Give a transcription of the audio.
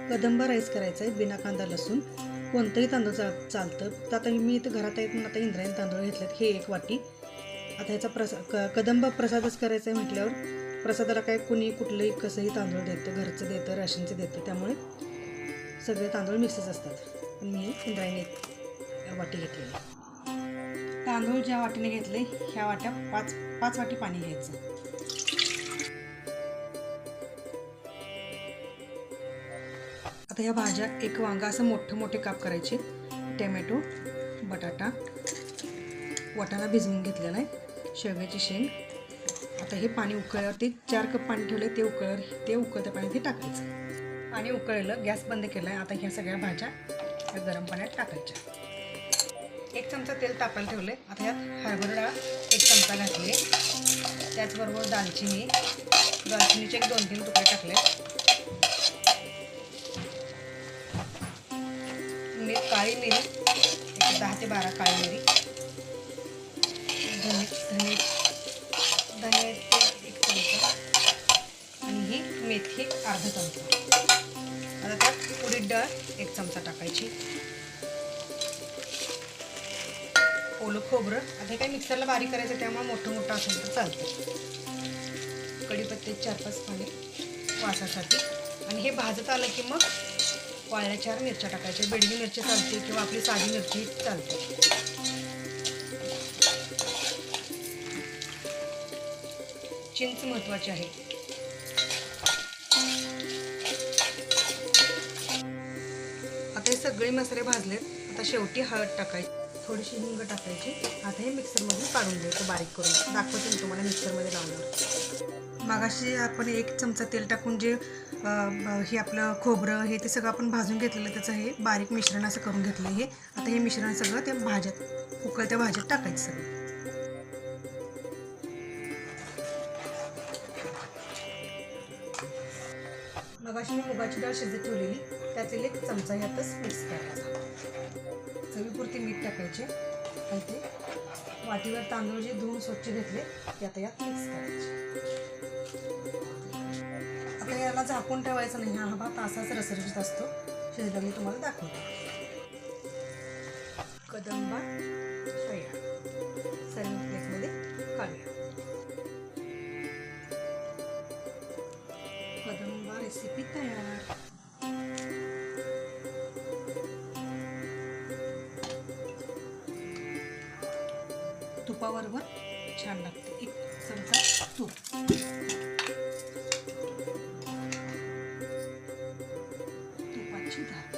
Kadamba rice करायचा आहे बिना कांदा लसूण. कोणतंही तांदूळ चालतं. तर आता मी इथं घरात आहेत म्हणून आता इंद्रायणी तांदूळ घेतलेत, हे 1 वाटी. आता ह्याचा कदंबा प्रसादच करायचा आहे म्हटल्यावर प्रसादाला काय कुणी कुठलंही कसंही तांदूळ देतं, घरचं देतं, राशनचं देतं, त्यामुळे सगळे तांदूळ मिक्सच असतात. पण मी इंद्रायणी 1 वाटी घेतलेली. तांदूळ ज्या वाटीने घेतले ह्या वाट्या 5 वाटी पाणी घ्यायचं. आता ह्या भाज्या, एक वांगा असं मोठे काप करायचे, टोमॅटो, बटाटा, वाटाणा भिजवून घेतलेला आहे, शेवग्याची शेंग. आता हे पाणी उकळल्यावरती 4 कप पाणी ठेवले, ते उकळत्या पाण्यात हे टाकायचं. पाणी उकळलं, गॅस बंद केला आहे. आता ह्या सगळ्या भाज्या या गरम पाण्यात टाकायच्या. 1 चमचा तेल तापायला ठेवले. आता ह्यात हरभरा डाळ 1 चमचा घातली. त्याचबरोबर दालचिनीचे 2-3 तुकडे टाकले. काळी मिरी 10 ते 12 काळी मिरी, धने 1 चमचा आणि ही मेथी अर्धा चमचा. आता त्यात उडीद डाळ 1 चमचा टाकायची. ओलं खोबरं, आता हे काही मिक्सरला बारीक करायचं त्यामुळे मोठं असेल तर चालतं. कढीपत्ते 4-5 पाने वासासाठी. आणि हे भाजत आलं की मग वाळल्या 4 मिरच्या टाकायच्या. बेडगी मिरची चालते किंवा आपली साधी मिरची चालते. चिंच महत्वाची आहे. आता हे सगळे मसाले भाजलेत. आता शेवटी हळद टाकायची, थोडीशी हिंग टाकायची. आता हे मिक्सरमधून काढून द्यायचं बारीक करून. दाखवते मी तुम्हाला मिक्सरमध्ये लावल्यावर. मगाशी आपण 1 चमचा तेल टाकून जे हे आपलं खोबरं हे ते सगळं आपण भाजून घेतलेलं, त्याचं हे बारीक मिश्रण असं करून घेतलं. हे आता हे मिश्रण सगळं त्या भाज्यात, उकळत्या भाज्यात टाकायचं सगळं. मगाशी मी मुगाची डाळ शिजत ठेवलेली, त्यातील 1 चमचा यातच मिक्स करायचा. चवीपुरती मीठ टाकायचे आणि ते वाटीवर तांदूळ जे धुवून स्वच्छ घेतले ते आता यात मिक्स करायचे. आता याला झाकून ठेवायचं नाही. हा भात असाच रसरशीत असतो. शिजला मी तुम्हाला दाखवते. कदंबा तयार. सर्विंग प्लेटमध्ये काढूया. कदंबा रेसिपी तयार. तुपाबरोबर छान लागते. 1 चमचा तूप, तुपाची धार.